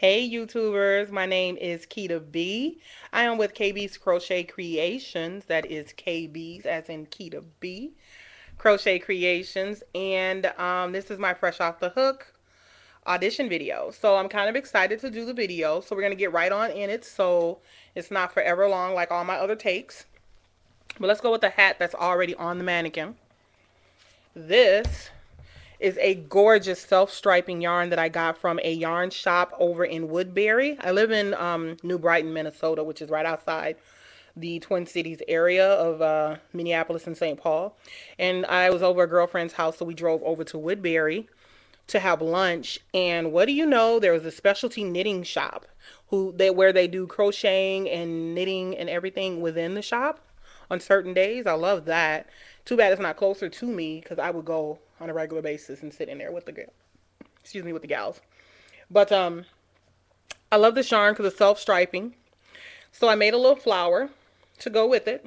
Hey YouTubers, my name is Keita B. I am with KB's Crochet Creations. That is KB's as in Keita B. Crochet Creations. And this is my fresh off the hook audition video. So I'm kind of excited to do the video. So we're going to get right on in it so it's not forever long like all my other takes. But let's go with the hat that's already on the mannequin. This is a gorgeous self-striping yarn that I got from a yarn shop over in Woodbury. I live in New Brighton, Minnesota, which is right outside the Twin Cities area of Minneapolis and St. Paul. And I was over at a girlfriend's house, so we drove over to Woodbury to have lunch. And what do you know? There was a specialty knitting shop where they do crocheting and knitting and everything within the shop on certain days. I love that. Too bad it's not closer to me because I would go on a regular basis and sit in there with the gals. But I love this yarn because it's self-striping. So I made a little flower to go with it.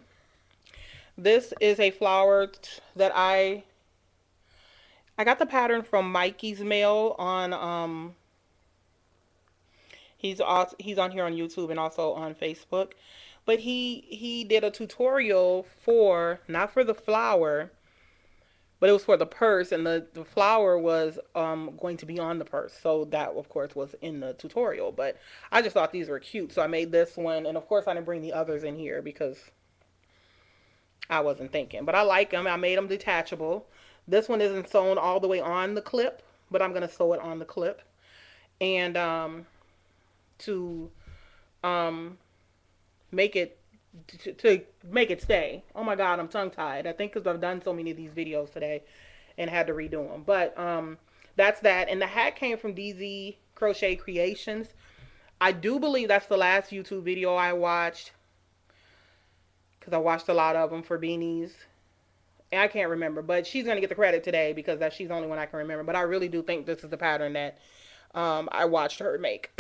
This is a flower that I got the pattern from Mikey's Mail on he's on here on YouTube and also on Facebook. But he did a tutorial for, not for the flower, but it was for the purse, and the flower was going to be on the purse. So that, of course, was in the tutorial. But I just thought these were cute, so I made this one. And, of course, I didn't bring the others in here because I wasn't thinking. But I like them. I made them detachable. This one isn't sewn all the way on the clip, but I'm going to sew it on the clip. And to make it to make it stay. Oh my God, I'm tongue tied. I think because I've done so many of these videos today and had to redo them. But that's that. And the hat came from Kbscrochetcreations. I do believe that's the last YouTube video I watched because I watched a lot of them for beanies. And I can't remember, but she's going to get the credit today because she's the only one I can remember. But I really do think this is the pattern that I watched her make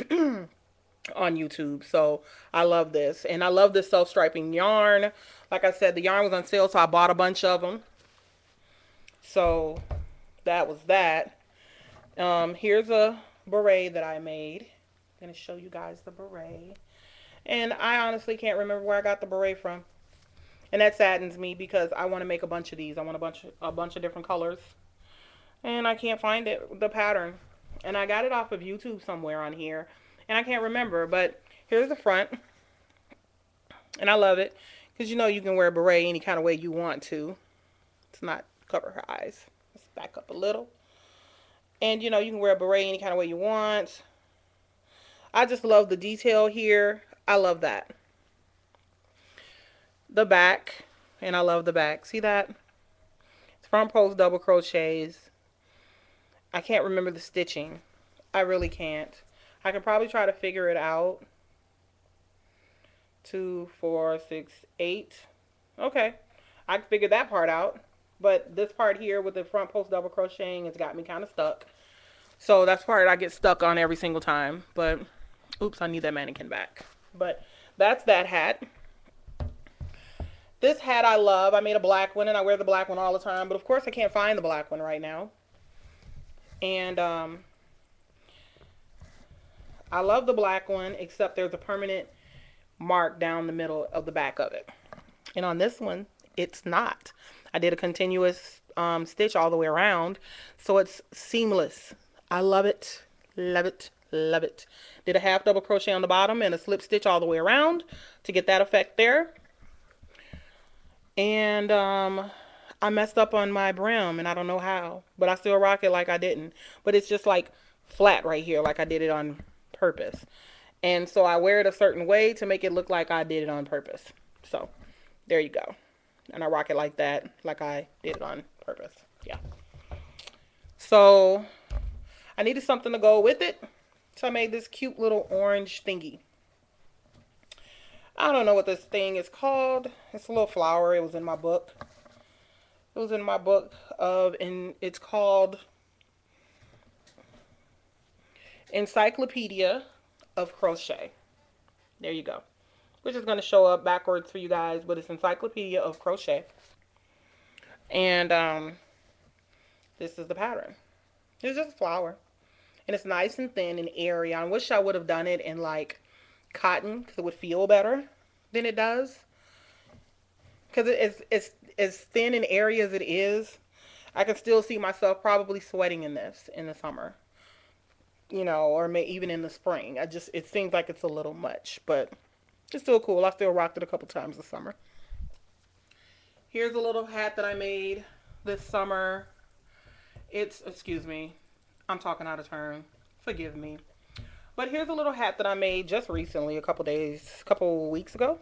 on YouTube. So I love this. And I love this self-striping yarn. Like I said, the yarn was on sale, so I bought a bunch of them. So that was that. Here's a beret that I made. I'm going to show you guys the beret. And I honestly can't remember where I got the beret from. And that saddens me because I want to make a bunch of these. I want a bunch of different colors. And I can't find the pattern. And I got it off of YouTube somewhere on here. And I can't remember, but here's the front. And I love it because you know you can wear a beret any kind of way you want to. It's not cover her eyes. Let's back up a little. And you know you can wear a beret any kind of way you want. I just love the detail here. I love that. The back, and I love the back. See that? It's front post double crochets. I can't remember the stitching. I really can't. I can probably try to figure it out. 2, 4, 6, 8. Okay. I can figure that part out. But this part here with the front post double crocheting has got me kind of stuck. So that's part I get stuck on every single time. But, oops, I need that mannequin back. But that's that hat. This hat I love. I made a black one and I wear the black one all the time. But of course I can't find the black one right now. And I love the black one, except there's a permanent mark down the middle of the back of it. And on this one, it's not. I did a continuous stitch all the way around, so it's seamless. I love it, love it, love it. Did a half double crochet on the bottom and a slip stitch all the way around to get that effect there. And I messed up on my brim, and I don't know how, but I still rock it like I didn't. But it's just like flat right here, like I did it on purpose. And so I wear it a certain way to make it look like I did it on purpose. So there you go. And I rock it like that, like I did it on purpose. Yeah. So I needed something to go with it. So I made this cute little orange thingy. I don't know what this thing is called. It's a little flower. It was in my book. It was in my book and it's called Encyclopedia of Crochet. There you go. Which is going to show up backwards for you guys, but it's Encyclopedia of Crochet. And this is the pattern. It's just a flower. And it's nice and thin and airy. I wish I would have done it in like cotton because it would feel better than it does. Because it's as thin and airy as it is, I can still see myself probably sweating in this in the summer, or even in the spring. It seems like it's a little much, but it's still cool. I still rocked it a couple times this summer. Here's a little hat that I made this summer. Excuse me, I'm talking out of turn. Forgive me. But here's a little hat that I made just recently, a couple weeks ago.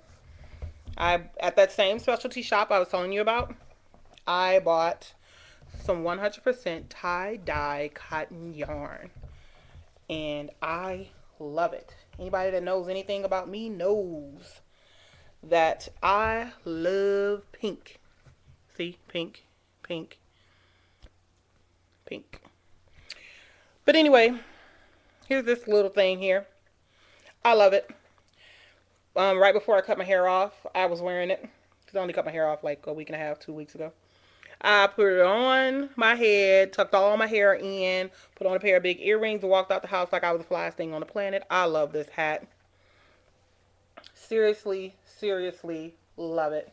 At that same specialty shop I was telling you about, I bought some 100% tie-dye cotton yarn. And I love it. Anybody that knows anything about me knows that I love pink. See, pink, pink, pink. But anyway, here's this little thing here. I love it. Right before I cut my hair off, I was wearing it. Because I only cut my hair off like a week and a half, 2 weeks ago. I put it on my head, tucked all my hair in, put on a pair of big earrings, and walked out the house like I was the flyest thing on the planet. I love this hat. Seriously, seriously love it.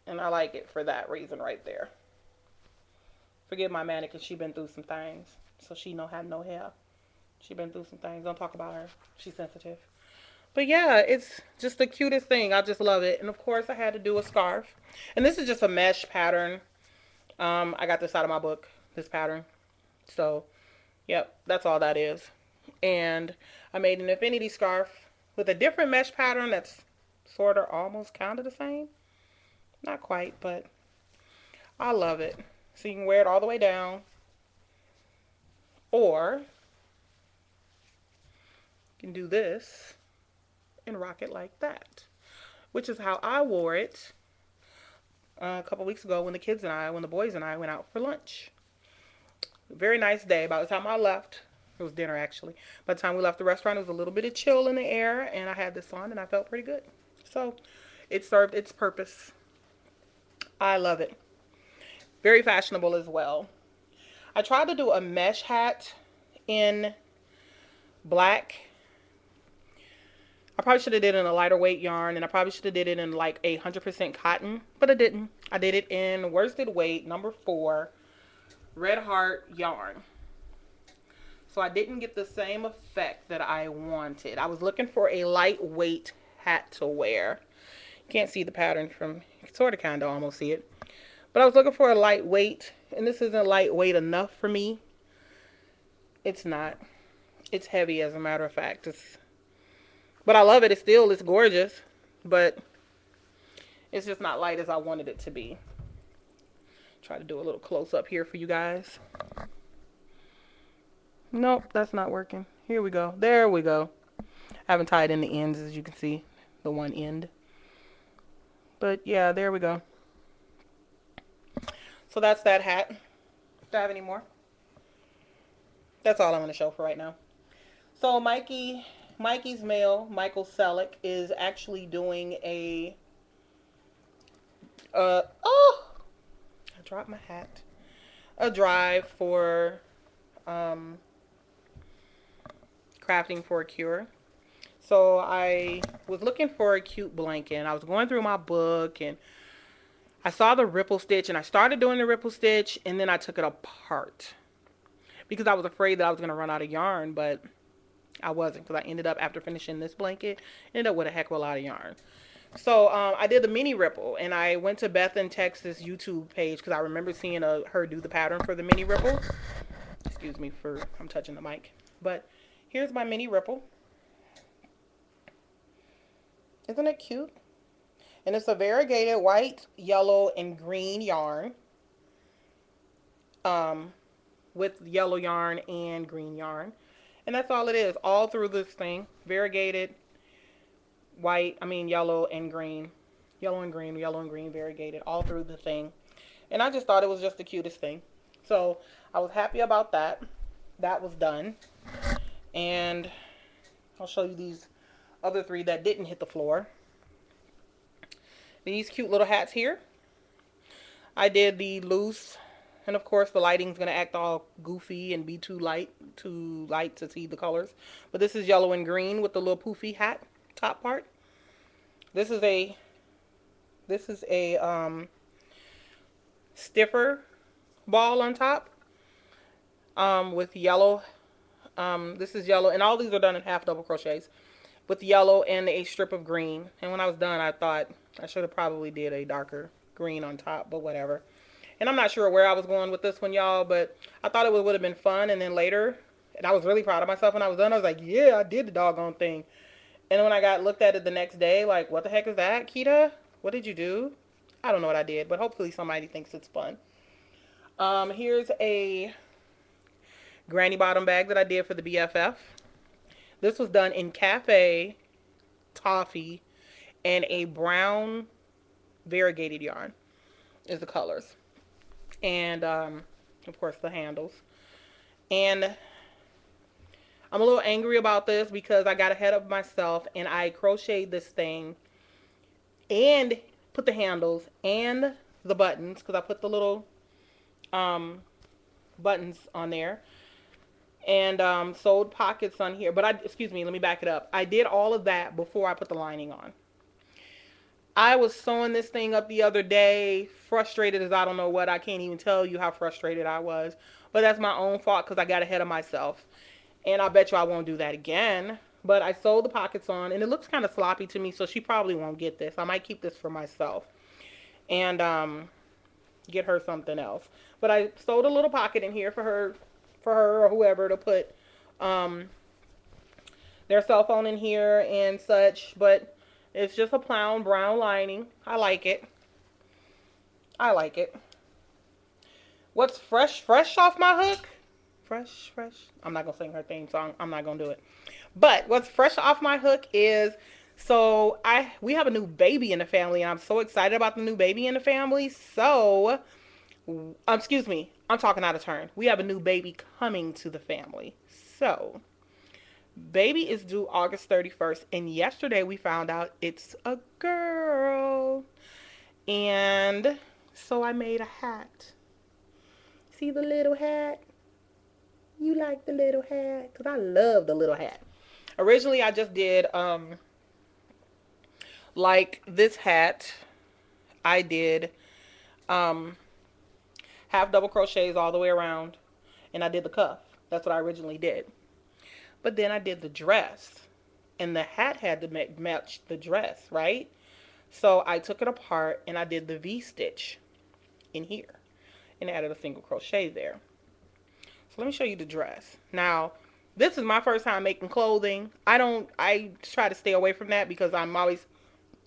And I like it for that reason right there. Forgive my mannequin, she been through some things. So she don't have no hair. She been through some things. Don't talk about her. She's sensitive. But yeah, it's just the cutest thing. I just love it. And of course I had to do a scarf. And this is just a mesh pattern. I got this out of my book, this pattern. So, yep, that's all that is. And I made an infinity scarf with a different mesh pattern that's sort of almost kind of the same. Not quite, but I love it. So you can wear it all the way down. Or you can do this and rock it like that. Which is how I wore it a couple weeks ago when the boys and I went out for lunch. Very nice day. By the time I left, it was dinner actually. By the time we left the restaurant, it was a little bit of chill in the air, and I had this on and I felt pretty good. So it served its purpose. I love it. Very fashionable as well. I tried to do a mesh hat in black. I probably should have did it in a lighter weight yarn, and I probably should have did it in like 100% cotton, but I didn't. I did it in worsted weight number 4 Red Heart yarn. So I didn't get the same effect that I wanted. I was looking for a lightweight hat to wear. You can't see the pattern from, you can sort of kind of almost see it. But I was looking for a lightweight, and this isn't lightweight enough for me. It's not. It's heavy, as a matter of fact. But I love it. It's gorgeous. But it's just not light as I wanted it to be. Try to do a little close up here for you guys. Nope, that's not working. Here we go. There we go. I haven't tied in the ends, as you can see. The one end. But yeah, there we go. So that's that hat. Do I have any more? That's all I'm going to show for right now. So Mikey's mail, Michael Selleck, is actually doing a I dropped my hat. A drive for crafting for a cure. So I was looking for a cute blanket, and I was going through my book, and I saw the ripple stitch, and I started doing the ripple stitch, and then I took it apart because I was afraid that I was going to run out of yarn, but I wasn't, because I ended up, after finishing this blanket, ended up with a heck of a lot of yarn. So I did the mini ripple, and I went to Beth and Tex's YouTube page because I remember seeing her do the pattern for the mini ripple. Excuse me for, I'm touching the mic. But here's my mini ripple. Isn't it cute? And it's a variegated white, yellow, and green yarn. With yellow yarn and green yarn. And that's all it is, all through this thing. Variegated, yellow and green. Yellow and green, yellow and green, variegated, all through the thing. And I just thought it was just the cutest thing. So I was happy about that. That was done. And I'll show you these other 3 that didn't hit the floor. These cute little hats here. I did the loose And of course, the lighting's gonna act all goofy and be too light to see the colors. But this is yellow and green with the little poofy hat top part. This is a stiffer ball on top with yellow. This is yellow, and all these are done in half double crochets with yellow and a strip of green. And when I was done, I thought I should have probably did a darker green on top, but whatever. And I'm not sure where I was going with this one, y'all, but I thought it would have been fun. And then later, and I was really proud of myself when I was done. I was like, yeah, I did the doggone thing. And when I got looked at it the next day, like, what the heck is that, Kita? What did you do? I don't know what I did, but hopefully somebody thinks it's fun. Here's a granny bottom bag that I did for the BFF. This was done in cafe, toffee, and a brown variegated yarn is the colors. And, of course, the handles. And I'm a little angry about this because I got ahead of myself and I crocheted this thing and put the handles and the buttons, because I put the little buttons on there, and sewed pockets on here. But excuse me, let me back it up. I did all of that before I put the lining on. I was sewing this thing up the other day, frustrated as I don't know what. I can't even tell you how frustrated I was. But that's my own fault because I got ahead of myself. And I bet you I won't do that again. But I sewed the pockets on, and it looks kind of sloppy to me, so she probably won't get this. I might keep this for myself and get her something else. But I sewed a little pocket in here for her or whoever to put their cell phone in here and such. But it's just a brown lining. I like it. I like it. What's fresh off my hook? Fresh. I'm not going to sing her theme song. I'm not going to do it. But what's fresh off my hook is, so we have a new baby in the family, and I'm so excited about the new baby in the family. So, excuse me, I'm talking out of turn. We have a new baby coming to the family. So, baby is due August 31st, and yesterday we found out it's a girl. And so I made a hat. See the little hat? You like the little hat? Because I love the little hat. Originally, I just did, like this hat, I did half double crochets all the way around, and I did the cuff. That's what I originally did. But then I did the dress, and the hat had to match the dress, right? So I took it apart, and I did the V-stitch in here, and added a single crochet there. So let me show you the dress. Now, this is my first time making clothing. I try to stay away from that because I'm always,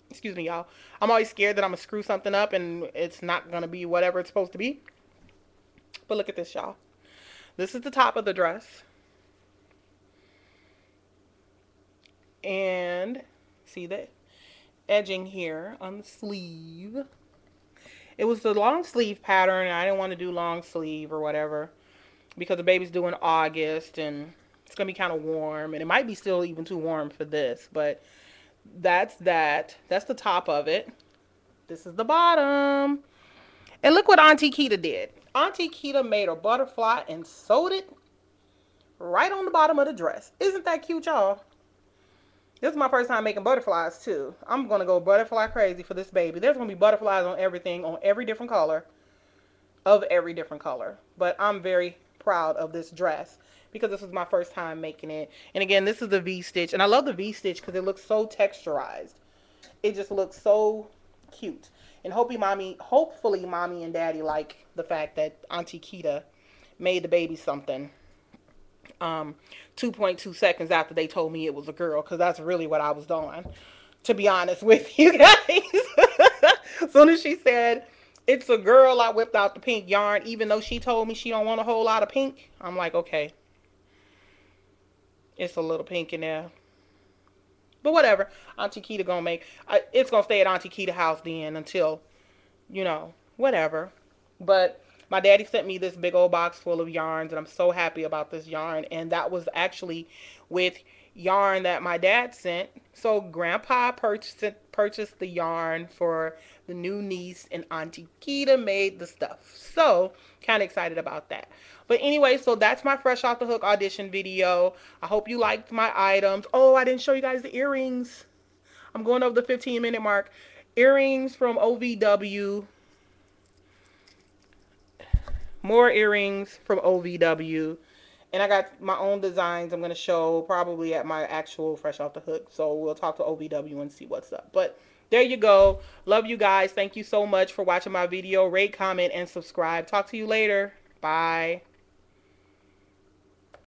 excuse me, y'all. I'm always scared that I'm going to screw something up and it's not going to be whatever it's supposed to be. But look at this, y'all. This is the top of the dress. And see the edging here on the sleeve. It was the long sleeve pattern, and I didn't want to do long sleeve or whatever because the baby's due in August, and it's going to be kind of warm, and it might be still even too warm for this, but that's that. That's the top of it. This is the bottom. And look what Auntie Kita did. Auntie Kita made a butterfly and sewed it right on the bottom of the dress. Isn't that cute, y'all? This is my first time making butterflies, too. I'm going to go butterfly crazy for this baby. There's going to be butterflies on everything, on every different color, of every different color. But I'm very proud of this dress because this was my first time making it. And again, this is the V-stitch. And I love the V-stitch because it looks so texturized. It just looks so cute. And hopefully mommy and daddy like the fact that Auntie Kita made the baby something 2.2 seconds after they told me it was a girl, because that's really what I was doing, to be honest with you guys. As soon as she said it's a girl, I whipped out the pink yarn, even though she told me she don't want a whole lot of pink. I'm like, okay, it's a little pink in there, but whatever. Auntie Kita gonna make it's gonna stay at Auntie Kita's house then until, you know, whatever. But My daddy sent me this big old box full of yarns, and I'm so happy about this yarn. And that was actually with yarn that my dad sent. So Grandpa purchased the yarn for the new niece, and Auntie Keita made the stuff. So kind of excited about that. But anyway, so that's my fresh off the hook audition video. I hope you liked my items. Oh, I didn't show you guys the earrings. I'm going over the 15-minute mark. Earrings from OVW. More earrings from OVW. And I got my own designs I'm going to show probably at my actual fresh off the hook. So we'll talk to OVW and see what's up. But there you go. Love you guys. Thank you so much for watching my video. Rate, comment, and subscribe. Talk to you later. Bye.